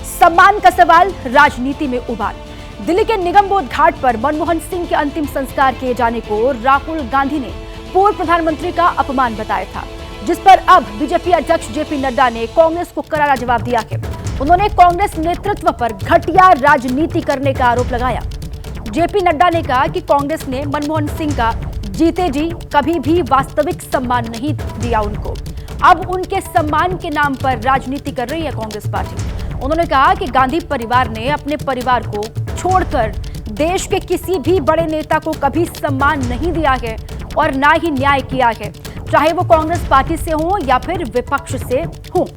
सम्मान का सवाल राजनीति में उबाल। दिल्ली के निगमबोध घाट पर मनमोहन सिंह के अंतिम संस्कार किए जाने को राहुल गांधी ने पूर्व प्रधानमंत्री का अपमान बताया था, जिस पर अब बीजेपी अध्यक्ष जेपी नड्डा ने कांग्रेस को करारा जवाब दिया है। उन्होंने कांग्रेस नेतृत्व पर घटिया राजनीति करने का आरोप लगाया। जेपी नड्डा ने कहा कि कांग्रेस ने मनमोहन सिंह का जीते जी कभी भी वास्तविक सम्मान नहीं दिया उनको। अब उनके सम्मान के नाम पर राजनीति कर रही है कांग्रेस पार्टी। उन्होंने कहा कि गांधी परिवार ने अपने परिवार को छोड़कर देश के किसी भी बड़े नेता को कभी सम्मान नहीं दिया है और ना ही न्याय किया है, चाहे वो कांग्रेस पार्टी से हो या फिर विपक्ष से हो।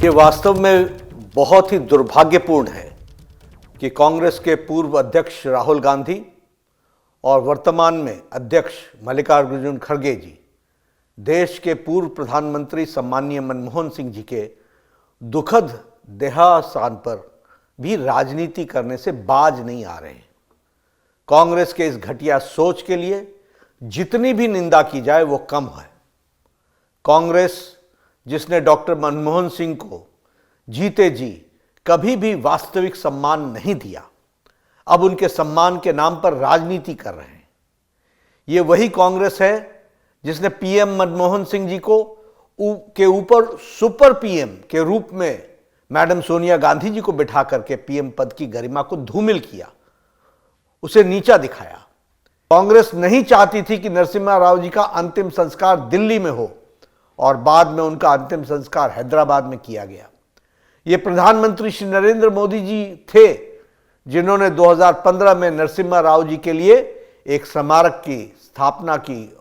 ये वास्तव में बहुत ही दुर्भाग्यपूर्ण है कि कांग्रेस के पूर्व अध्यक्ष राहुल गांधी और वर्तमान में अध्यक्ष मल्लिकार्जुन खड़गे जी देश के पूर्व प्रधानमंत्री सम्मानीय मनमोहन सिंह जी के दुखद देहावसान पर भी राजनीति करने से बाज नहीं आ रहे हैं। कांग्रेस के इस घटिया सोच के लिए जितनी भी निंदा की जाए वो कम है। कांग्रेस जिसने डॉक्टर मनमोहन सिंह को जीते जी कभी भी वास्तविक सम्मान नहीं दिया, अब उनके सम्मान के नाम पर राजनीति कर रहे हैं। ये वही कांग्रेस है जिसने पीएम मनमोहन सिंह जी को के ऊपर सुपर पीएम के रूप में मैडम सोनिया गांधी जी को बिठा करके पीएम पद की गरिमा को धूमिल किया, उसे नीचा दिखाया। कांग्रेस नहीं चाहती थी कि नरसिम्हा राव जी का अंतिम संस्कार दिल्ली में हो और बाद में उनका अंतिम संस्कार हैदराबाद में किया गया। ये प्रधानमंत्री श्री नरेंद्र मोदी जी थे जिन्होंने 2015 में नरसिम्हा राव जी के लिए एक स्मारक की स्थापना की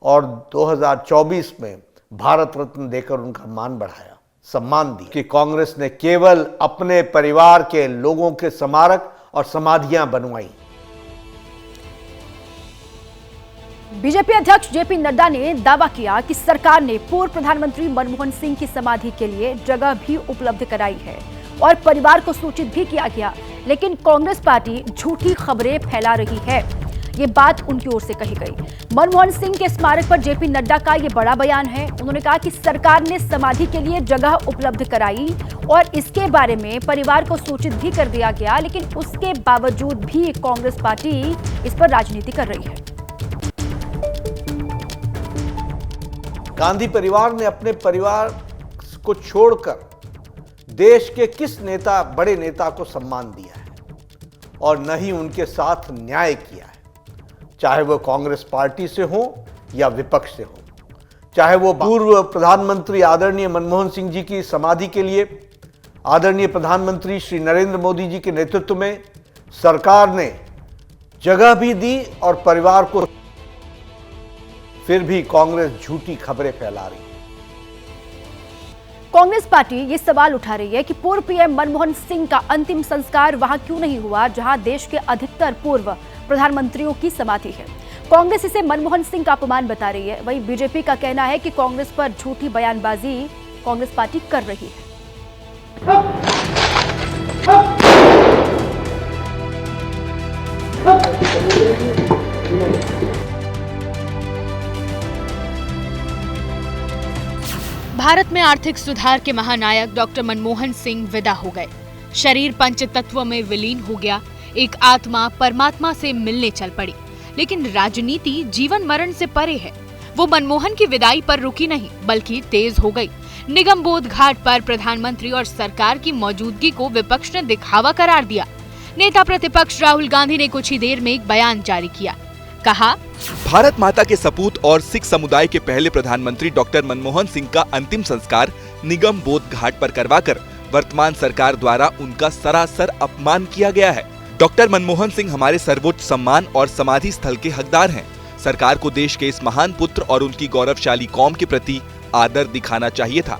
और 2024 में भारत रत्न देकर उनका मान बढ़ाया, सम्मान दिया। कि कांग्रेस ने केवल अपने परिवार के लोगों के स्मारक और समाधियां बनवाई। बीजेपी अध्यक्ष जेपी नड्डा ने दावा किया कि सरकार ने पूर्व प्रधानमंत्री मनमोहन सिंह की समाधि के लिए जगह भी उपलब्ध कराई है और परिवार को सूचित भी किया गया, लेकिन कांग्रेस पार्टी झूठी खबरें फैला रही है। ये बात उनकी ओर से कही गई। मनमोहन सिंह के स्मारक पर जेपी नड्डा का ये बड़ा बयान है। उन्होंने कहा कि सरकार ने समाधि के लिए जगह उपलब्ध कराई और इसके बारे में परिवार को सूचित भी कर दिया गया, लेकिन उसके बावजूद भी कांग्रेस पार्टी इस पर राजनीति कर रही है। गांधी परिवार ने अपने परिवार को छोड़कर देश के किस नेता, बड़े नेता को सम्मान दिया है और न ही उनके साथ न्याय किया है, चाहे वो कांग्रेस पार्टी से हो या विपक्ष से हो। चाहे वो पूर्व प्रधानमंत्री आदरणीय मनमोहन सिंह जी की समाधि के लिए आदरणीय प्रधानमंत्री श्री नरेंद्र मोदी जी के नेतृत्व में सरकार ने जगह भी दी और परिवार को, फिर भी कांग्रेस झूठी खबरें फैला रही है। कांग्रेस पार्टी ये सवाल उठा रही है कि पूर्व पीएम मनमोहन सिंह का अंतिम संस्कार वहां क्यों नहीं हुआ जहां देश के अधिकतर पूर्व प्रधानमंत्रियों की समाधि है। कांग्रेस इसे मनमोहन सिंह का अपमान बता रही है। वहीं बीजेपी का कहना है कि कांग्रेस पर झूठी बयानबाजी कांग्रेस पार्टी कर रही है। भारत में आर्थिक सुधार के महानायक डॉक्टर मनमोहन सिंह विदा हो गए। शरीर पंच तत्व में विलीन हो गया। एक आत्मा परमात्मा से मिलने चल पड़ी। लेकिन राजनीति जीवन मरण से परे है। वो मनमोहन की विदाई पर रुकी नहीं, बल्कि तेज हो गई। निगमबोध घाट पर प्रधानमंत्री और सरकार की मौजूदगी को विपक्ष ने दिखावा करार दिया। नेता प्रतिपक्ष राहुल गांधी ने कुछ ही देर में एक बयान जारी किया। कहा, भारत माता के सपूत और सिख समुदाय के पहले प्रधानमंत्री डॉक्टर मनमोहन सिंह का अंतिम संस्कार निगमबोध घाट पर करवाकर वर्तमान सरकार द्वारा उनका सरासर अपमान किया गया है। डॉक्टर मनमोहन सिंह हमारे सर्वोच्च सम्मान और समाधि स्थल के हकदार हैं। सरकार को देश के इस महान पुत्र और उनकी गौरवशाली कौम के प्रति आदर दिखाना चाहिए था।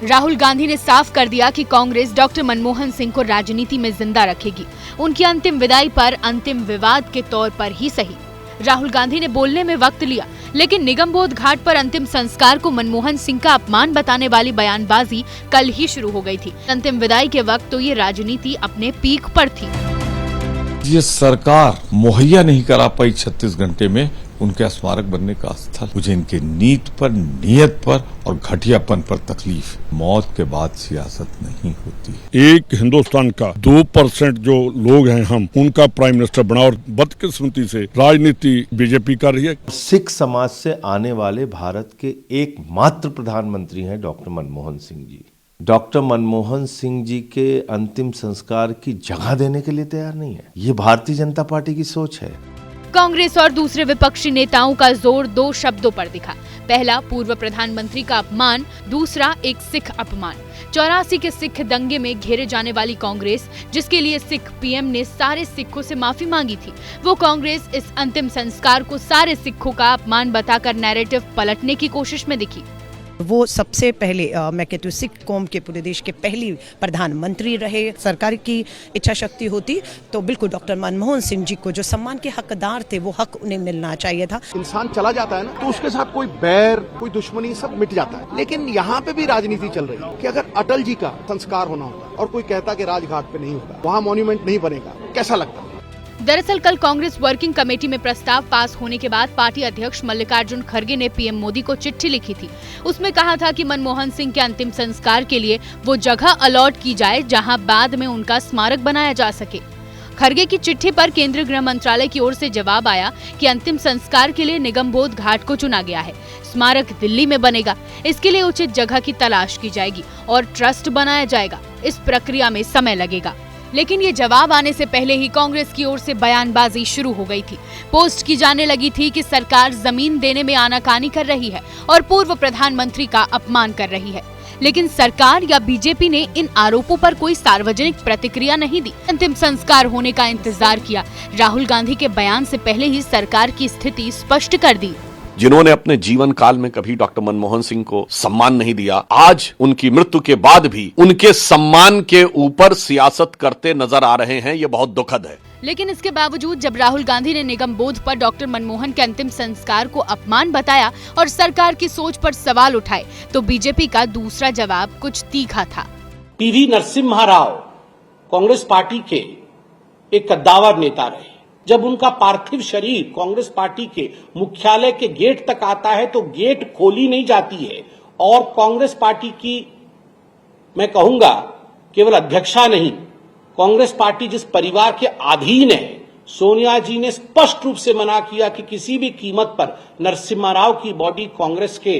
राहुल गांधी ने साफ कर दिया कि कांग्रेस डॉक्टर मनमोहन सिंह को राजनीति में जिंदा रखेगी। उनकी अंतिम विदाई पर अंतिम विवाद के तौर पर ही सही। राहुल गांधी ने बोलने में वक्त लिया, लेकिन निगमबोध घाट पर अंतिम संस्कार को मनमोहन सिंह का अपमान बताने वाली बयानबाजी कल ही शुरू हो गई थी। अंतिम विदाई के वक्त तो ये राजनीति अपने पीक पर थी। ये सरकार मुहैया नहीं करा पाई 36 घंटे में उनके स्मारक बनने का स्थल। मुझे इनके नीत पर, नियत पर और घटियापन पर तकलीफ। मौत के बाद सियासत नहीं होती। एक हिंदुस्तान का 2% जो लोग हैं हम, उनका प्राइम मिनिस्टर बना और बदकिस्मती से राजनीति बीजेपी कर रही है। सिख समाज से आने वाले भारत के एकमात्र प्रधानमंत्री हैं डॉक्टर मनमोहन सिंह जी। डॉक्टर मनमोहन सिंह जी के अंतिम संस्कार की जगह देने के लिए तैयार नहीं है। ये भारतीय जनता पार्टी की सोच है। कांग्रेस और दूसरे विपक्षी नेताओं का जोर दो शब्दों पर दिखा। पहला, पूर्व प्रधानमंत्री का अपमान, दूसरा एक सिख अपमान। 84 के सिख दंगे में घेरे जाने वाली कांग्रेस, जिसके लिए सिख पीएम ने सारे सिखों से माफी मांगी थी, वो कांग्रेस इस अंतिम संस्कार को सारे सिखों का अपमान बताकर नैरेटिव पलटने की कोशिश में दिखी। वो सबसे पहले मैं कहती हूँ सिख कौम के पूरे देश के पहली प्रधानमंत्री रहे। सरकार की इच्छा शक्ति होती तो बिल्कुल डॉक्टर मनमोहन सिंह जी को जो सम्मान के हकदार थे वो हक उन्हें मिलना चाहिए था। इंसान चला जाता है ना, तो उसके साथ कोई बैर, कोई दुश्मनी सब मिट जाता है। लेकिन यहाँ पे भी राजनीति चल रही है कि अगर अटल जी का संस्कार होना होता और कोई कहता कि राजघाट पे नहीं होगा, वहाँ मॉन्यूमेंट नहीं बनेगा, कैसा लगता? दरअसल कल कांग्रेस वर्किंग कमेटी में प्रस्ताव पास होने के बाद पार्टी अध्यक्ष मल्लिकार्जुन खड़गे ने पीएम मोदी को चिट्ठी लिखी थी। उसमें कहा था कि मनमोहन सिंह के अंतिम संस्कार के लिए वो जगह अलॉट की जाए जहां बाद में उनका स्मारक बनाया जा सके। खड़गे की चिट्ठी पर केंद्रीय गृह मंत्रालय की ओर से जवाब आया कि अंतिम संस्कार के लिए निगमबोध घाट को चुना गया है। स्मारक दिल्ली में बनेगा, इसके लिए उचित जगह की तलाश की जाएगी और ट्रस्ट बनाया जाएगा। इस प्रक्रिया में समय लगेगा। लेकिन ये जवाब आने से पहले ही कांग्रेस की ओर से बयानबाजी शुरू हो गई थी। पोस्ट की जाने लगी थी कि सरकार जमीन देने में आनाकानी कर रही है और पूर्व प्रधानमंत्री का अपमान कर रही है। लेकिन सरकार या बीजेपी ने इन आरोपों पर कोई सार्वजनिक प्रतिक्रिया नहीं दी। अंतिम संस्कार होने का इंतजार किया। राहुल गांधी के बयान से पहले ही सरकार की स्थिति स्पष्ट कर दी। जिन्होंने अपने जीवन काल में कभी डॉक्टर मनमोहन सिंह को सम्मान नहीं दिया, आज उनकी मृत्यु के बाद भी उनके सम्मान के ऊपर सियासत करते नजर आ रहे हैं। ये बहुत दुखद है। लेकिन इसके बावजूद जब राहुल गांधी ने निगमबोध पर डॉक्टर मनमोहन के अंतिम संस्कार को अपमान बताया और सरकार की सोच पर सवाल उठाए, तो बीजेपी का दूसरा जवाब कुछ तीखा था। पीवी नरसिम्हा राव कांग्रेस पार्टी के एक कद्दावर नेता रहे। जब उनका पार्थिव शरीर कांग्रेस पार्टी के मुख्यालय के गेट तक आता है तो गेट खोली नहीं जाती है और कांग्रेस पार्टी की, मैं कहूंगा, केवल अध्यक्षा नहीं, कांग्रेस पार्टी जिस परिवार के अधीन है, सोनिया जी ने स्पष्ट रूप से मना किया कि किसी भी कीमत पर नरसिम्हा राव की बॉडी कांग्रेस के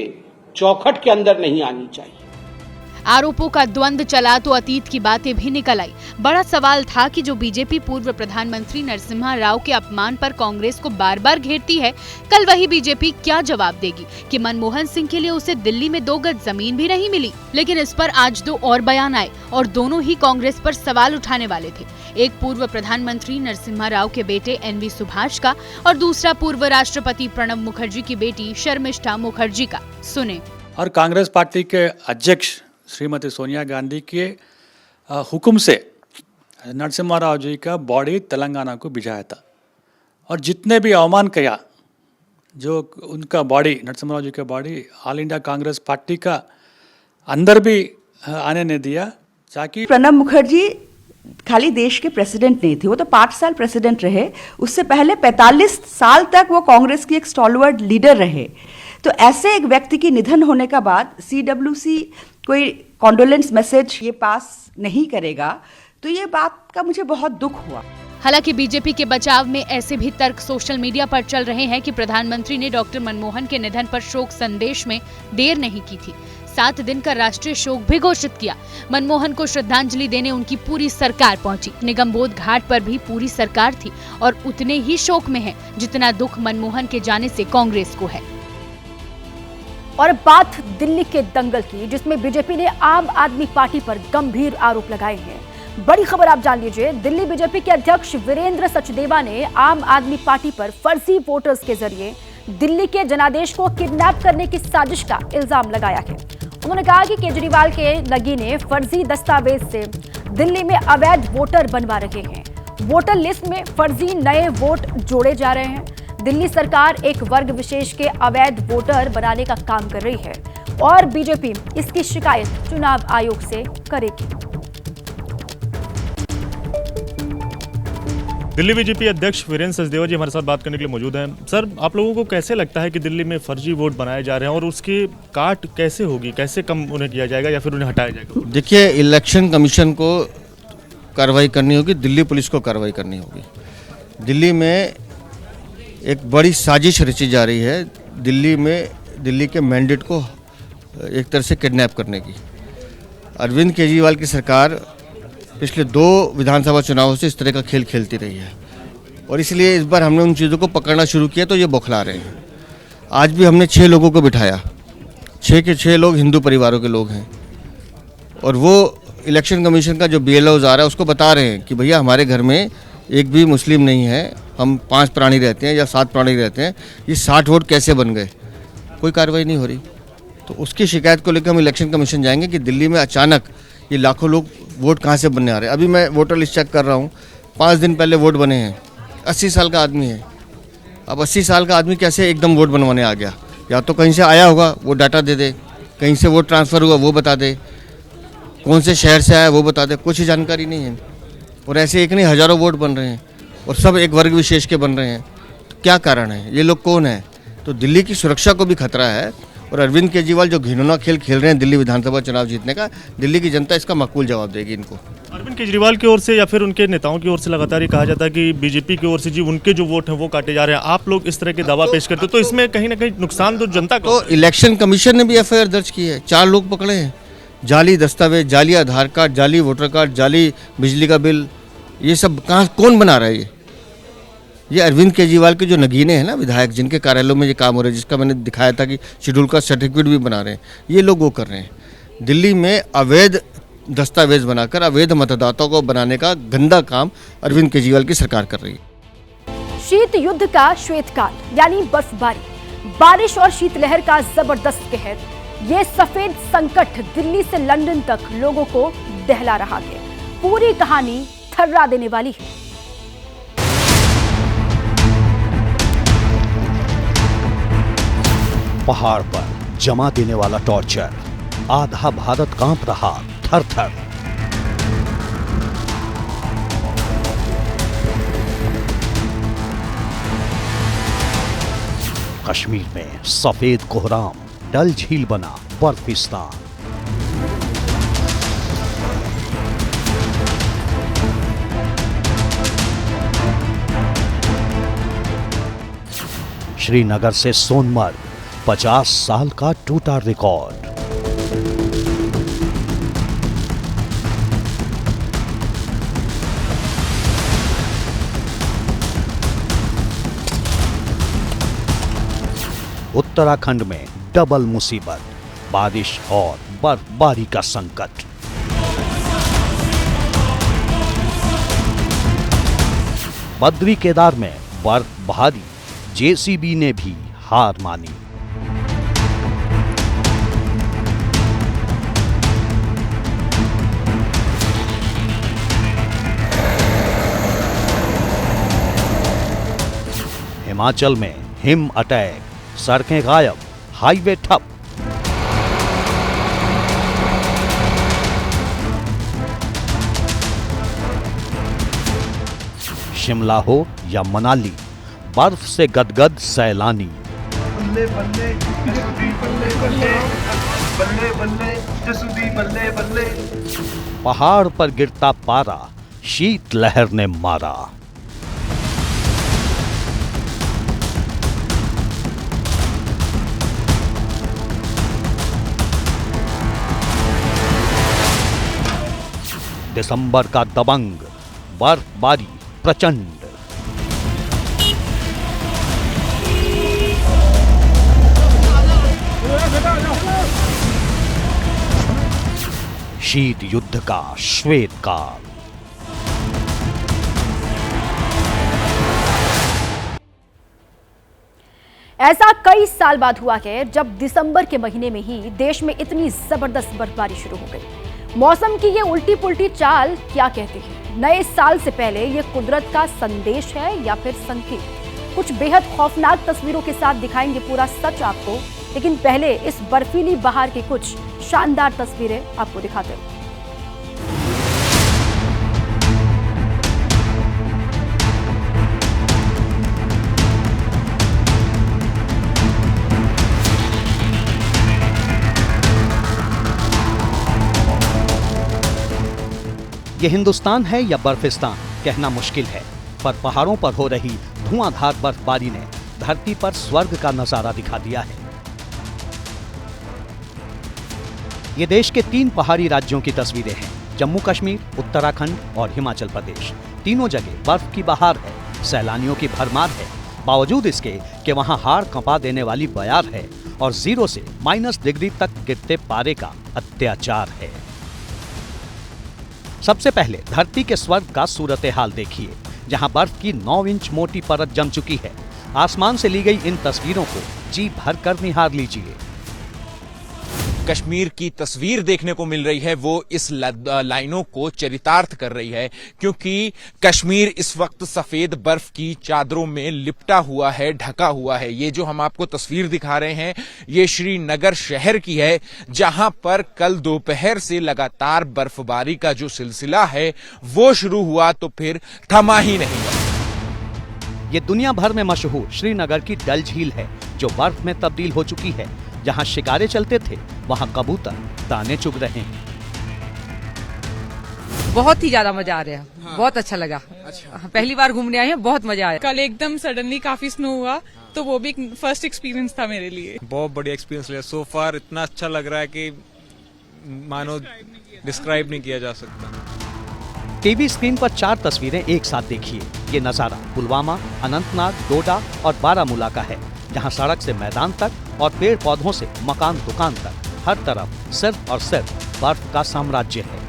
चौखट के अंदर नहीं आनी चाहिए। आरोपों का द्वंद चला तो अतीत की बातें भी निकल आई। बड़ा सवाल था कि जो बीजेपी पूर्व प्रधानमंत्री नरसिम्हा राव के अपमान पर कांग्रेस को बार बार घेरती है, कल वही बीजेपी क्या जवाब देगी कि मनमोहन सिंह के लिए उसे दिल्ली में 2 गज जमीन भी नहीं मिली। लेकिन इस पर आज 2 और बयान आए और दोनों ही कांग्रेस पर सवाल उठाने वाले थे। एक पूर्व प्रधानमंत्री नरसिम्हा राव के बेटे NV सुभाष का और दूसरा पूर्व राष्ट्रपति प्रणब मुखर्जी की बेटी शर्मिष्ठा मुखर्जी का। सुने। और कांग्रेस पार्टी के अध्यक्ष श्रीमती सोनिया गांधी के हुक्म से नरसिम्हा राव जी का बॉडी तेलंगाना को भिजाया था और जितने भी अवमान किया, जो उनका बॉडी, नरसिम्हा राव जी का body all India Congress party का अंदर भी आने नहीं दिया, ताकि प्रणब मुखर्जी खाली देश के प्रेसिडेंट नहीं थे, वो तो 5 साल प्रेसिडेंट रहे। उससे पहले 45 साल तक वो कांग्रेस की एक स्टॉलवर्ड लीडर रहे। तो ऐसे एक व्यक्ति की निधन होने का बाद CWC कोई कॉन्डोलेंस मैसेज ये पास नहीं करेगा, तो ये बात का मुझे बहुत दुख हुआ। हालांकि बीजेपी के बचाव में ऐसे भी तर्क सोशल मीडिया पर चल रहे हैं कि प्रधानमंत्री ने डॉक्टर मनमोहन के निधन पर शोक संदेश में देर नहीं की थी। 7 दिन का राष्ट्रीय शोक भी घोषित किया। मनमोहन को श्रद्धांजलि देने उनकी पूरी सरकार पहुंची। निगमबोध घाट पर भी पूरी सरकार थी और उतने ही शोक में है जितना दुख मनमोहन के जाने से कांग्रेस को है। और बात दिल्ली के दंगल की, जिसमें बीजेपी ने आम आदमी पार्टी पर गंभीर आरोप लगाए हैं। बड़ी खबर आप जान लीजिए। दिल्ली बीजेपी के अध्यक्ष वीरेंद्र सचदेवा ने आम आदमी पार्टी पर फर्जी वोटर्स के जरिए दिल्ली के जनादेश को किडनैप करने की साजिश का इल्जाम लगाया है। उन्होंने कहा कि केजरीवाल के लगीने फर्जी दस्तावेज से दिल्ली में अवैध वोटर बनवा रहे हैं। वोटर लिस्ट में फर्जी नए वोट जोड़े जा रहे हैं। दिल्ली सरकार एक वर्ग विशेष के अवैध वोटर बनाने का काम कर रही है और बीजेपी इसकी शिकायत चुनाव आयोग से करेगी। दिल्ली बीजेपी अध्यक्ष वीरेंद्र सचदेवा जी हमारे साथ बात करने के लिए मौजूद हैं। सर, आप लोगों को कैसे लगता है कि दिल्ली में फर्जी वोट बनाए जा रहे हैं और उसकी काट कैसे होगी, कैसे कम उन्हें किया जाएगा या फिर उन्हें हटाया जाएगा? देखिए, इलेक्शन कमीशन को कार्रवाई करनी होगी, दिल्ली पुलिस को कार्रवाई करनी होगी। दिल्ली में एक बड़ी साजिश रची जा रही है दिल्ली के मैंडेट को एक तरह से किडनैप करने की। अरविंद केजरीवाल की सरकार पिछले 2 विधानसभा चुनावों से इस तरह का खेल खेलती रही है और इसलिए इस बार हमने उन चीज़ों को पकड़ना शुरू किया तो ये बौखला रहे हैं। आज भी हमने 6 लोगों को बिठाया, 6 के 6 लोग हिंदू परिवारों के लोग हैं और वो इलेक्शन कमीशन का जो BLOs आ रहा है उसको बता रहे हैं कि भैया हमारे घर में एक भी मुस्लिम नहीं है, हम 5 प्राणी रहते हैं या 7 प्राणी रहते हैं, ये 60 वोट कैसे बन गए? कोई कार्रवाई नहीं हो रही। तो उसकी शिकायत को लेकर हम इलेक्शन कमीशन जाएंगे कि दिल्ली में अचानक ये लाखों लोग वोट कहाँ से बनने आ रहे हैं। अभी मैं वोटर लिस्ट चेक कर रहा हूँ, 5 दिन पहले वोट बने हैं। 80 साल का आदमी है। अब 80 साल का आदमी कैसे एकदम वोट बनवाने आ गया? या तो कहीं से आया होगा, वो डाटा दे दे, कहीं से वोट ट्रांसफ़र हुआ वो बता दे, कौन से शहर से आया वो बता दे, कुछ जानकारी नहीं है। और ऐसे एक नहीं हज़ारों वोट बन रहे हैं और सब एक वर्ग विशेष के बन रहे हैं। तो क्या कारण है? ये लोग कौन है? तो दिल्ली की सुरक्षा को भी खतरा है और अरविंद केजरीवाल जो घिनौना खेल खेल रहे हैं दिल्ली विधानसभा चुनाव जीतने का, दिल्ली की जनता इसका माकूल जवाब देगी इनको। अरविंद केजरीवाल की ओर से या फिर उनके नेताओं की ओर से लगातार ये कहा जाता है कि बीजेपी की ओर से जी उनके जो वोट हैं वो काटे जा रहे हैं। आप लोग इस तरह के दावा पेश करते हो तो इसमें कहीं ना कहीं नुकसान तो जनता को। तो इलेक्शन कमीशन ने भी FIR दर्ज की है, 4 लोग पकड़े हैं। जाली दस्तावेज, जाली आधार कार्ड, जाली वोटर कार्ड, जाली बिजली का बिल, ये सब कहाँ कौन बना रहा है? ये अरविंद केजरीवाल के जो नगीने हैं ना विधायक, जिनके कार्यालयों में ये काम हो रहा है, जिसका मैंने दिखाया था कि शेड्यूल का सर्टिफिकेट भी बना रहे हैं, ये लोग वो कर रहे हैं। दिल्ली में अवैध दस्तावेज बनाकर अवैध मतदाताओं को बनाने का गंदा काम अरविंद केजरीवाल की सरकार कर रही है। शीत युद्ध का श्वेतकाल यानी बर्फबारी, बारिश और शीतलहर का जबरदस्त कहर, ये सफेद संकट दिल्ली से लंदन तक लोगों को दहला रहा है। पूरी कहानी थर्रा देने वाली है। पहाड़ पर जमा देने वाला टॉर्चर, आधा भारत कांप रहा थर थर। कश्मीर में सफेद कोहराम, डल झील बना बर्फिस्तान। श्रीनगर से सोनमर्ग, 50 साल का टूटा रिकॉर्ड। उत्तराखंड में डबल मुसीबत, बारिश और बर्फबारी का संकट। बद्री केदार में बर्फबारी, JCB ने भी हार मानी। हिमाचल में हिम अटैक, सड़कें गायब, हाईवे ठप। शिमला हो या मनाली, बर्फ से गदगद सैलानी। बल्ले बल्ले जसूदी, बल्ले बल्ले बल्ले बल्ले जसूदी, बल्ले बल्ले। पहाड़ पर गिरता पारा, शीत लहर ने मारा। दिसंबर का दबंग, बर्फबारी प्रचंड। शीत युद्ध का श्वेत काल। ऐसा कई साल बाद हुआ है जब दिसंबर के महीने में ही देश में इतनी जबरदस्त बर्फबारी शुरू हो गई। मौसम की ये उल्टी पुल्टी चाल क्या कहती है? नए साल से पहले ये कुदरत का संदेश है या फिर संकेत? कुछ बेहद खौफनाक तस्वीरों के साथ दिखाएंगे पूरा सच आपको, लेकिन पहले इस बर्फीली बहार की कुछ शानदार तस्वीरें आपको दिखाते हैं। ये हिंदुस्तान है या बर्फिस्तान कहना मुश्किल है, पर पहाड़ों पर हो रही धुआंधार बर्फबारी ने धरती पर स्वर्ग का नजारा दिखा दिया है। ये देश के 3 पहाड़ी राज्यों की तस्वीरें हैं, जम्मू कश्मीर, उत्तराखंड और हिमाचल प्रदेश। तीनों जगह बर्फ की बहार है, सैलानियों की भरमार है, बावजूद इसके कि वहां हाड़ कंपा देने वाली बयार है और 0 से -, डिग्री तक गिरते पारे का अत्याचार है। सबसे पहले धरती के स्वर्ग का सूरत हाल देखिए, जहां बर्फ की 9 इंच मोटी परत जम चुकी है। आसमान से ली गई इन तस्वीरों को जी भर कर निहार लीजिए। कश्मीर की तस्वीर देखने को मिल रही है वो इस लाइनों को चरितार्थ कर रही है, क्योंकि कश्मीर इस वक्त सफेद बर्फ की चादरों में लिपटा हुआ है, ढका हुआ है। ये जो हम आपको तस्वीर दिखा रहे हैं ये श्रीनगर शहर की है, जहां पर कल दोपहर से लगातार बर्फबारी का जो सिलसिला है वो शुरू हुआ तो फिर थमा ही नहीं। ये दुनिया भर में मशहूर श्रीनगर की डल झील है, जो बर्फ में तब्दील हो चुकी है। जहां शिकारे चलते थे वहां कबूतर दाने चुग रहे हैं। बहुत ही ज्यादा मजा आ रहा है, बहुत अच्छा लगा। पहली बार घूमने आए हैं, बहुत मजा आया। कल एकदम सडनली काफी स्नो हुआ तो वो भी एक फर्स्ट एक्सपीरियंस था मेरे लिए। बहुत बढ़िया एक्सपीरियंस लिया सो फार, इतना अच्छा लग रहा है कि मानो डिस्क्राइब नहीं किया जा सकता। टीवी स्क्रीन पर 4 तस्वीरें एक साथ देखिए। ये नजारा पुलवामा, अनंतनाग, डोडा और बारामूला का है, जहां सड़क से मैदान तक और पेड़ पौधों से मकान दुकान तक हर तरफ सिर्फ और सिर्फ बर्फ का साम्राज्य है।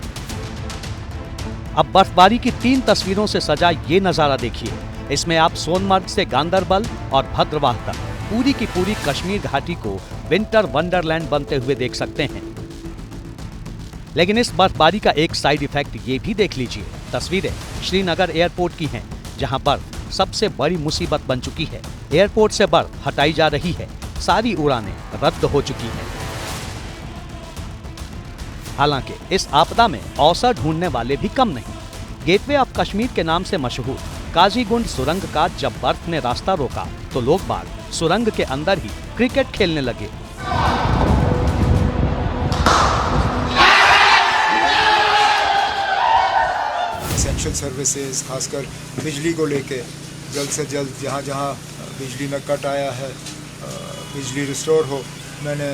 अब बर्फबारी की 3 तस्वीरों से सजा ये नजारा देखिए। इसमें आप सोनमर्ग से गांदरबल और भद्रवाह तक पूरी की पूरी कश्मीर घाटी को विंटर वंडरलैंड बनते हुए देख सकते हैं। लेकिन इस बर्फबारी का एक साइड इफेक्ट ये भी देख लीजिए। तस्वीरें श्रीनगर एयरपोर्ट की हैं, जहां बर्फ सबसे बड़ी मुसीबत बन चुकी है। एयरपोर्ट से बर्फ हटाई जा रही है, सारी उड़ानें रद्द हो चुकी हैं। हालांकि इस आपदा में अवसर ढूंढने वाले भी कम नहीं। गेटवे ऑफ कश्मीर के नाम से मशहूर काजीगुंड सुरंग का जब बर्फ ने रास्ता रोका तो लोग बाग सुरंग के अंदर ही क्रिकेट खेलने लगे। एसेंशियल सर्विसेज, खासकर बिजली को लेके जल्द से जल्द जहाँ जहाँ बिजली में कट आया है बिजली रिस्टोर हो। मैंने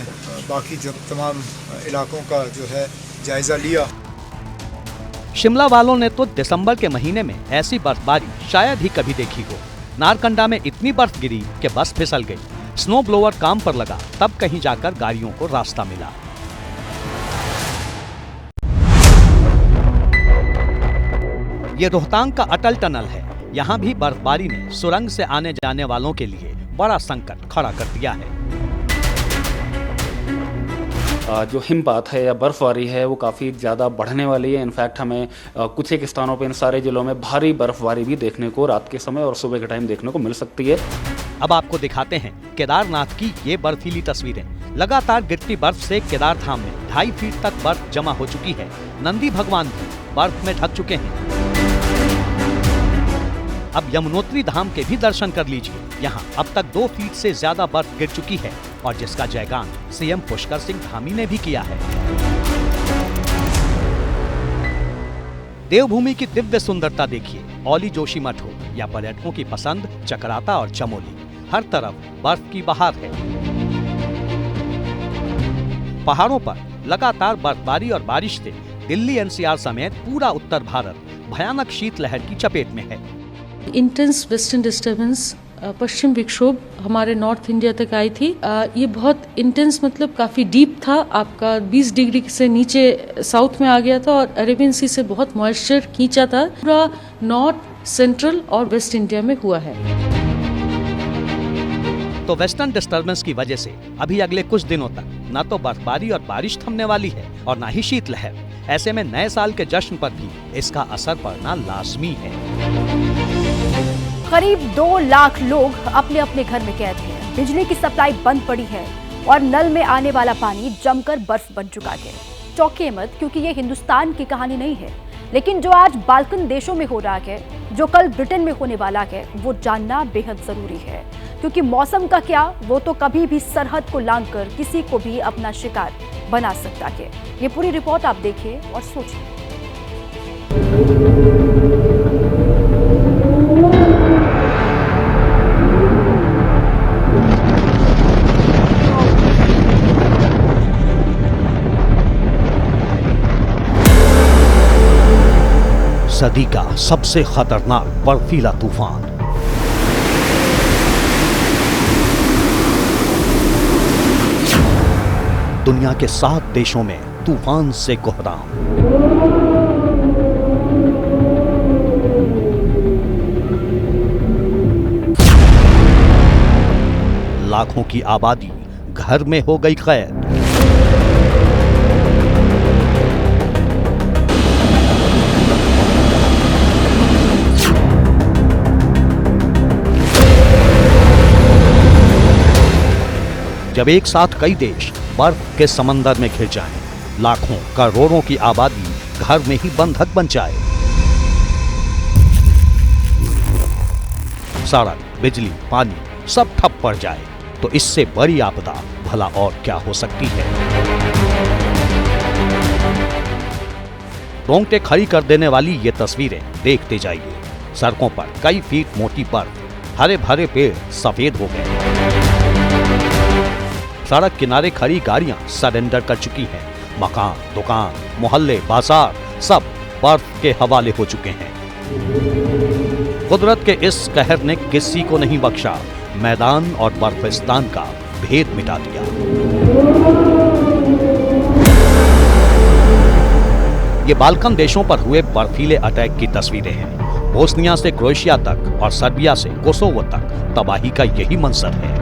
बाकी तमाम इलाकों का जो है जायजा लिया। शिमला वालों ने तो दिसंबर के महीने में ऐसी बर्फबारी शायद ही कभी देखी हो। नारकंडा में इतनी बर्फ गिरी कि बस फिसल गई। स्नो ब्लोअर काम पर लगा, तब कहीं जाकर गाड़ियों को रास्ता मिला। ये रोहतांग का अटल टनल है। यहाँ भी बर्फबारी ने सुरंग से आने जाने वालों के लिए बड़ा संकट खड़ा कर दिया है। जो हिमपात है या बर्फबारी है वो काफ़ी ज़्यादा बढ़ने वाली है। इनफैक्ट हमें कुछ एक स्थानों पर इन सारे जिलों में भारी बर्फबारी भी देखने को रात के समय और सुबह के टाइम देखने को मिल सकती है। अब आपको दिखाते हैं केदारनाथ की ये बर्फीली तस्वीरें। लगातार गिरती बर्फ से केदार धाम में 2.5 फीट तक बर्फ जमा हो चुकी है। नंदी भगवान भी बर्फ में ढक चुके हैं। अब यमुनोत्री धाम के भी दर्शन कर लीजिए। यहाँ अब तक 2 फीट से ज्यादा बर्फ गिर चुकी है और जिसका जयगान सीएम पुष्कर सिंह धामी ने भी किया है। देवभूमि की दिव्य सुंदरता देखिए। औली जोशी मठ हो या पर्यटकों की पसंद चकराता और चमोली, हर तरफ बर्फ की बहार है। पहाड़ों पर लगातार बर्फबारी और बारिश से दिल्ली एनसीआर समेत पूरा उत्तर भारत भयानक शीतलहर की चपेट में है। इंटेंस वेस्टर्न डिस्टर्बेंस पश्चिम विक्षोभ हमारे नॉर्थ इंडिया तक आई थी। ये बहुत इंटेंस मतलब काफ़ी डीप था। आपका 20 डिग्री से नीचे साउथ में आ गया था और अरेबियन सी से बहुत मॉइस्चर खींचा था। पूरा नॉर्थ, सेंट्रल और वेस्ट इंडिया में हुआ है। तो वेस्टर्न डिस्टर्बेंस की वजह से अभी अगले कुछ दिनों तक न तो बर्फबारी और बारिश थमने वाली है और न ही शीतलहर। ऐसे में नए साल के जश्न पर भी इसका असर पड़ना लाजमी है। करीब 2 लाख लोग अपने अपने घर में कैद हैं। बिजली की सप्लाई बंद पड़ी है और नल में आने वाला पानी जमकर बर्फ बन चुका है। चौंकिए मत, क्योंकि ये हिंदुस्तान की कहानी नहीं है, लेकिन जो आज बाल्कन देशों में हो रहा है, जो कल ब्रिटेन में होने वाला है, वो जानना बेहद जरूरी है। क्योंकि मौसम का क्या, वो तो कभी भी सरहद को लांघकर किसी को भी अपना शिकार बना सकता है। ये पूरी रिपोर्ट आप देखिए और सोचिए। सदी का सबसे खतरनाक बर्फीला तूफान। दुनिया के 7 देशों में तूफान से कोहराम। लाखों की आबादी घर में हो गई कैद। जब एक साथ कई देश बर्फ के समंदर में घिर जाएं, लाखों करोड़ों की आबादी घर में ही बंधक बन जाए, सड़क, बिजली, पानी सब ठप पड़ जाए, तो इससे बड़ी आपदा भला और क्या हो सकती है। रोंगटे खड़ी कर देने वाली ये तस्वीरें देखते जाइए। सड़कों पर कई फीट मोटी बर्फ, हरे भरे पेड़ सफेद हो गए। सड़क किनारे खड़ी गाड़ियां सरेंडर कर चुकी हैं। मकान, दुकान, मोहल्ले, बाजार सब बर्फ के हवाले हो चुके हैं। कुदरत के इस कहर ने किसी को नहीं बख्शा, मैदान और बर्फिस्तान का भेद मिटा दिया। ये बाल्कन देशों पर हुए बर्फीले अटैक की तस्वीरें हैं। बोस्निया से क्रोएशिया तक और सर्बिया से कोसोवो तक तबाही का यही मंजर है।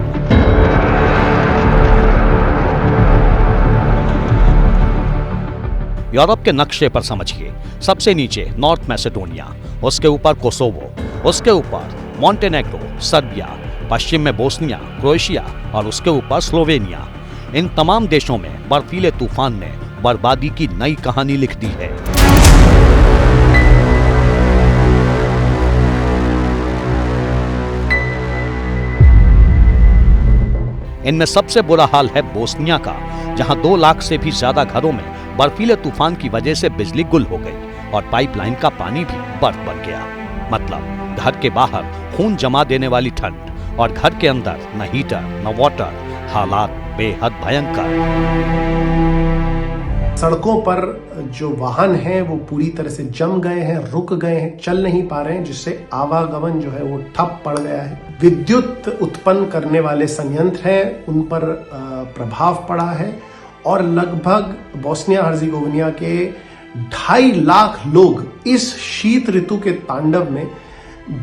यूरोप के नक्शे पर समझिए, सबसे नीचे नॉर्थ मैसेडोनिया, उसके ऊपर कोसोवो, उसके ऊपर मोंटेनेग्रो, सर्बिया, पश्चिम में बोस्निया, क्रोएशिया और उसके ऊपर स्लोवेनिया। इन तमाम देशों में बर्फीले तूफान ने बर्बादी की नई कहानी लिख दी है। इनमें सबसे बुरा हाल है बोस्निया का, जहां 2 लाख से भी ज्यादा घरों में बर्फीले तूफान की वजह से बिजली गुल हो गई और पाइपलाइन का पानी भी बर्फ बन गया। मतलब घर के बाहर खून जमा देने वाली ठंड और घर के अंदर न हीटर न वाटर, हालात बेहद भयंकर। सड़कों पर जो वाहन हैं वो पूरी तरह से जम गए हैं, रुक गए हैं, चल नहीं पा रहे हैं, जिससे आवागमन जो है वो ठप पड़ गया है। विद्युत उत्पन्न करने वाले संयंत्र हैं, उन पर प्रभाव पड़ा है और लगभग बोस्निया हर्जेगोविना के 2.5 लाख लोग इस शीत ऋतु के तांडव में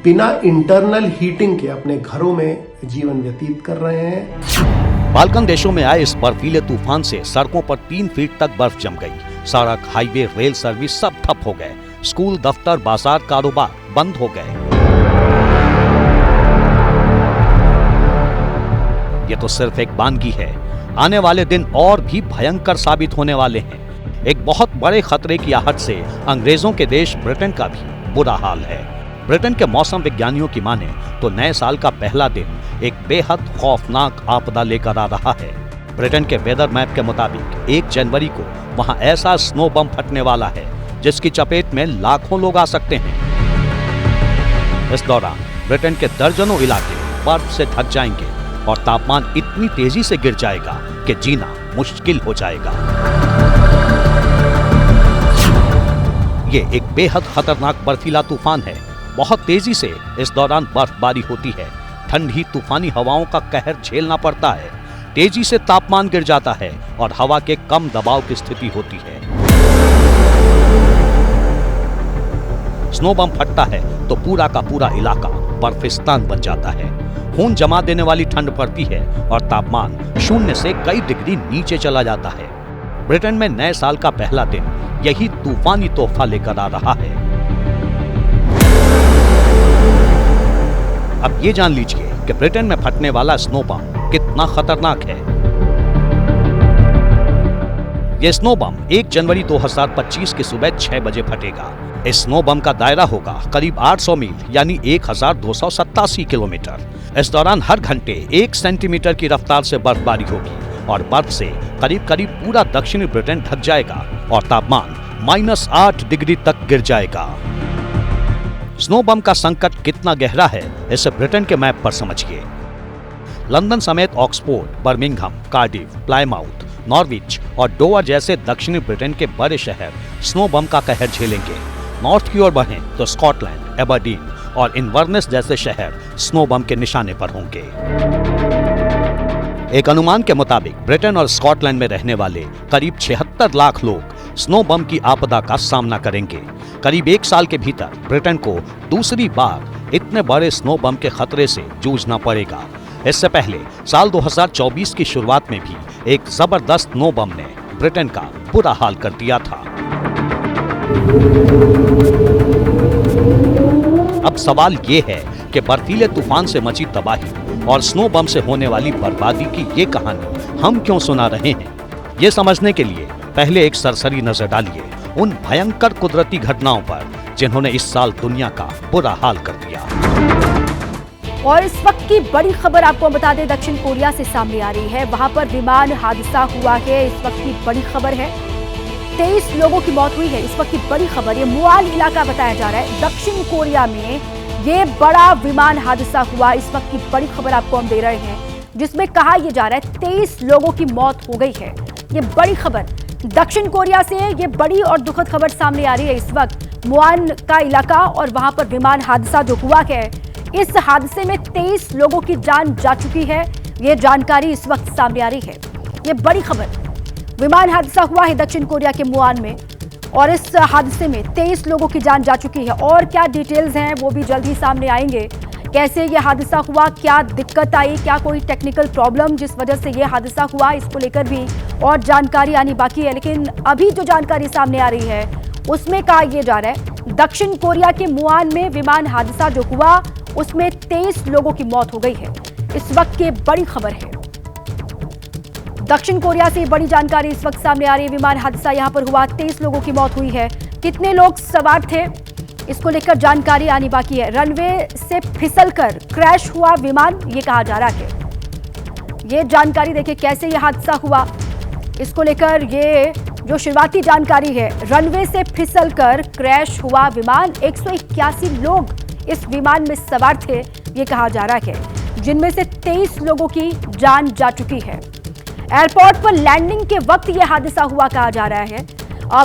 बिना इंटरनल हीटिंग के अपने घरों में जीवन व्यतीत कर रहे हैं। बाल्कन देशों में आए इस बर्फीले तूफान से सड़कों पर 3 फीट तक बर्फ जम गई। सड़क, हाईवे, रेल सर्विस सब ठप हो गए। स्कूल, दफ्तर, बाजार, कारोबार बंद हो गए। ये तो सिर्फ एक बानगी है, आने वाले दिन और भी भयंकर साबित होने वाले हैं। एक बहुत बड़े खतरे की आहट से अंग्रेजों के देश ब्रिटेन का भी बुरा हाल है। ब्रिटेन के मौसम विज्ञानियों की माने तो नए साल का पहला दिन एक बेहद खौफनाक आपदा लेकर आ रहा है। ब्रिटेन के वेदर मैप के मुताबिक 1 जनवरी को वहां ऐसा स्नो बम फटने वाला है जिसकी चपेट में लाखों लोग आ सकते हैं। इस दौरान ब्रिटेन के दर्जनों इलाके बर्फ से ढक जाएंगे और तापमान इतनी तेजी से गिर जाएगा कि जीना मुश्किल हो जाएगा। ये एक बेहद खतरनाक बर्फीला तूफान है। बहुत तेजी से इस दौरान बर्फबारी होती है। ठंडी तूफानी हवाओं का कहर झेलना पड़ता है। तेजी से तापमान गिर जाता है और हवा के कम दबाव की स्थिति होती है। स्नो बम फटता है तो पूरा का पूरा इलाका बर्फिस्तान बन जाता है। खून जमा देने वाली ठंड पड़ती है और तापमान 0 से कई डिग्री नीचे चला जाता है। ब्रिटेन में नए साल का पहला दिन यही तूफानी तोहफा लेकर आ रहा है। अब ये जान लीजिए कि ब्रिटेन में फटने वाला स्नो बम कितना खतरनाक है। यह स्नो बम 1 जनवरी 2025 की सुबह 6 बजे फटेगा। इस स्नो बम का दायरा होगा करीब 800 मील यानी 1287 किलोमीटर। इस दौरान हर घंटे 1 सेंटीमीटर की रफ्तार से बर्फबारी होगी और बर्फ से करीब करीब पूरा दक्षिणी ब्रिटेन ढक जाएगा और तापमान -8 डिग्री तक गिर जाएगा। स्नो बम का संकट कितना गहरा है इसे ब्रिटेन के मैप पर समझिए। लंदन समेत Oxford, Birmingham, Cardiff, Plymouth, Norwich और डोवर जैसे दक्षिणी ब्रिटेन के बड़े शहर स्नो बम का कहर झेलेंगे। नॉर्थ की ओर बढ़ें तो स्कॉटलैंड, एबरडीन और इनवर्नेस जैसे शहर स्नो बम के निशाने पर होंगे। एक अनुमान के मुताबिक ब्रिटेन और स्कॉटलैंड में रहने वाले करीब 76 लाख लोग स्नो बम की आपदा का सामना करेंगे। करीब 1 साल के भीतर ब्रिटेन को दूसरी बार इतने बड़े स्नो बम के खतरे से जूझना पड़ेगा। इससे पहले साल 2024 की शुरुआत में भी एक जबरदस्त स्नो बम ने ब्रिटेन का बुरा हाल कर दिया था। अब सवाल ये है कि बर्फीले तूफान से मची तबाही और स्नो बम से होने वाली बर्बादी की ये कहानी हम क्यों सुना रहे हैं? ये समझने के लिए पहले एक सरसरी नजर डालिए उन भयंकर कुदरती घटनाओं पर जिन्होंने इस साल दुनिया का बुरा हाल कर दिया। और इस वक्त की बड़ी खबर आपको बता दें, दक्षिण कोरिया से सामने आ रही है। वहां पर विमान हादसा हुआ है। इस वक्त की बड़ी खबर है, 23 लोगों की मौत हुई है। इस वक्त की बड़ी खबर, ये मुआल इलाका बताया जा रहा है। दक्षिण कोरिया में ये बड़ा विमान हादसा हुआ। इस वक्त की बड़ी खबर आपको हम दे रहे हैं, जिसमें कहा यह जा रहा है 23 लोगों की मौत हो गई है। ये बड़ी खबर दक्षिण कोरिया से, ये बड़ी और दुखद खबर सामने आ रही है। इस वक्त मुआन का इलाका और वहां पर विमान हादसा जो हुआ है, इस हादसे में 23 लोगों की जान जा चुकी है। ये जानकारी इस वक्त सामने आ रही है। ये बड़ी खबर, विमान हादसा हुआ है दक्षिण कोरिया के मुआन में और इस हादसे में 23 लोगों की जान जा चुकी है। और क्या डिटेल्स हैं वो भी जल्द ही सामने आएंगे। कैसे ये हादसा हुआ, क्या दिक्कत आई, क्या कोई टेक्निकल प्रॉब्लम जिस वजह से ये हादसा हुआ, इसको लेकर भी और जानकारी आनी बाकी है। लेकिन अभी जो जानकारी सामने आ रही है उसमें कहा यह जा रहा है दक्षिण कोरिया के मुआन में विमान हादसा जो हुआ उसमें 23 लोगों की मौत हो गई है। इस वक्त की बड़ी खबर है, दक्षिण कोरिया से बड़ी जानकारी इस वक्त सामने आ रही है। विमान हादसा यहां पर हुआ, 23 लोगों की मौत हुई है। कितने लोग सवार थे इसको लेकर जानकारी आनी बाकी है। रनवे से फिसलकर क्रैश हुआ विमान, ये कहा जा रहा है। ये जानकारी देखिए कैसे ये हादसा हुआ, इसको लेकर ये जो शुरुआती जानकारी है, रनवे से फिसलकर क्रैश हुआ विमान। 181 लोग इस विमान में सवार थे, ये कहा जा रहा है, जिनमें से 23 लोगों की जान जा चुकी है। एयरपोर्ट पर लैंडिंग के वक्त यह हादसा हुआ कहा जा रहा है।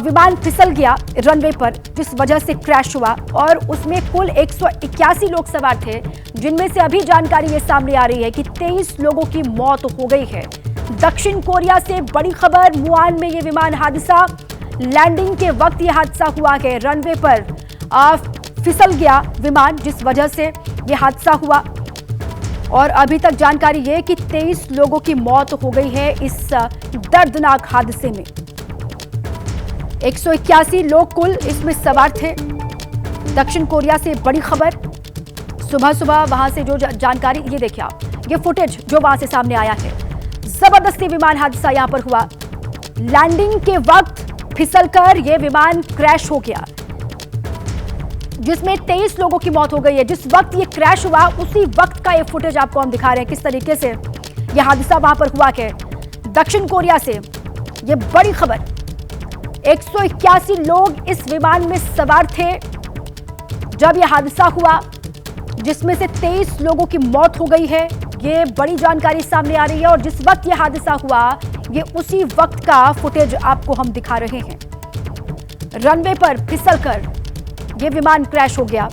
विमान फिसल गया रनवे पर, जिस वजह से क्रैश हुआ और उसमें कुल 181 लोग सवार थे, जिनमें से अभी जानकारी ये सामने आ रही है कि 23 लोगों की मौत हो गई है। दक्षिण कोरिया से बड़ी खबर, मुआन में ये विमान हादसा, लैंडिंग के वक्त ये हादसा हुआ है। रनवे पर फिसल गया विमान, जिस वजह से ये हादसा हुआ और अभी तक जानकारी ये कि 23 लोगों की मौत हो गई है इस दर्दनाक हादसे में। 181 लोग कुल इसमें सवार थे। दक्षिण कोरिया से बड़ी खबर, सुबह सुबह वहां से जो जानकारी, ये देखिए आप, ये फुटेज जो वहां से सामने आया है। जबरदस्ती विमान हादसा यहां पर हुआ, लैंडिंग के वक्त फिसलकर ये विमान क्रैश हो गया, जिसमें 23 लोगों की मौत हो गई है। जिस वक्त ये क्रैश हुआ उसी वक्त का ये फुटेज आपको हम दिखा रहे हैं, किस तरीके से ये हादसा वहां पर हुआ है। दक्षिण कोरिया से ये बड़ी खबर, 181 लोग इस विमान में सवार थे जब यह हादसा हुआ, जिसमें से 23 लोगों की मौत हो गई है। ये बड़ी जानकारी सामने आ रही है और जिस वक्त यह हादसा हुआ ये उसी वक्त का फुटेज आपको हम दिखा रहे हैं। रनवे पर फिसलकर ये विमान क्रैश हो गया,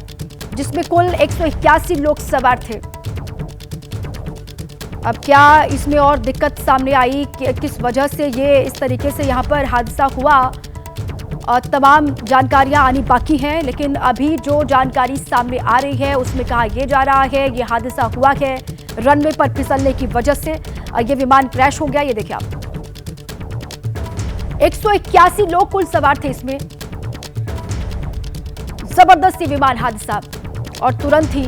जिसमें कुल 181 लोग सवार थे। अब क्या इसमें और दिक्कत सामने आई, किस वजह से ये इस तरीके से यहाँ पर हादसा हुआ, तमाम जानकारियां आनी बाकी हैं। लेकिन अभी जो जानकारी सामने आ रही है उसमें कहा यह जा रहा है ये हादसा हुआ है रनवे पर फिसलने की वजह से ये विमान क्रैश हो गया। ये देखिए आप, 181 लोग कुल सवार थे इसमें। जबरदस्त विमान हादसा और तुरंत ही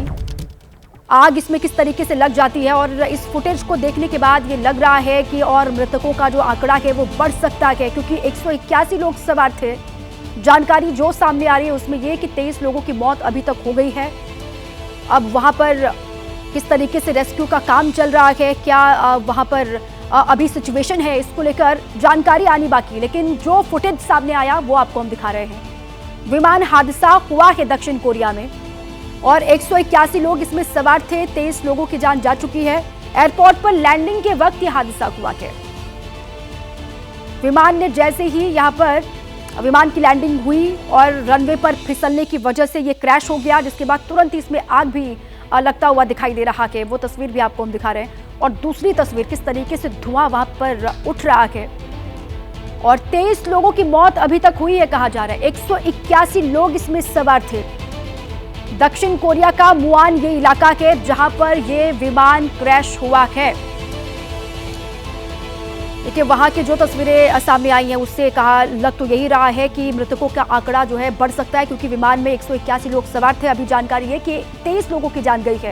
आग इसमें किस तरीके से लग जाती है। और इस फुटेज को देखने के बाद ये लग रहा है कि और मृतकों का जो आंकड़ा है वो बढ़ सकता है, क्योंकि 181 लोग सवार थे। जानकारी जो सामने आ रही है उसमें यह कि 23 लोगों की मौत अभी तक हो गई है। अब वहां पर किस तरीके से रेस्क्यू का काम चल रहा है, क्या वहां पर अभी सिचुएशन है इसको लेकर जानकारी आनी बाकी, लेकिन जो फुटेज सामने आया वो आपको हम दिखा रहे हैं। विमान हादसा हुआ है दक्षिण कोरिया में और 181 लोग इसमें सवार थे, 23 लोगों की जान जा चुकी है। एयरपोर्ट पर लैंडिंग के वक्त यह हादसा हुआ है। विमान ने जैसे ही यहां पर विमान की लैंडिंग हुई और रनवे पर फिसलने की वजह से ये क्रैश हो गया, जिसके बाद तुरंत इसमें आग भी लगता हुआ दिखाई दे रहा है। वो तस्वीर भी आपको हम दिखा रहे हैं और दूसरी तस्वीर किस तरीके से धुआं वहां पर उठ रहा है और 23 लोगों की मौत अभी तक हुई है कहा जा रहा है। 181 लोग इसमें सवार थे। दक्षिण कोरिया का मुआन ये इलाका है जहां पर ये विमान क्रैश हुआ है। देखिए वहां की जो तस्वीरें सामने आई हैं उससे लग तो यही रहा है कि मृतकों का आंकड़ा जो है बढ़ सकता है, क्योंकि विमान में 181 लोग सवार थे। अभी जानकारी है कि 23 लोगों की जान गई है।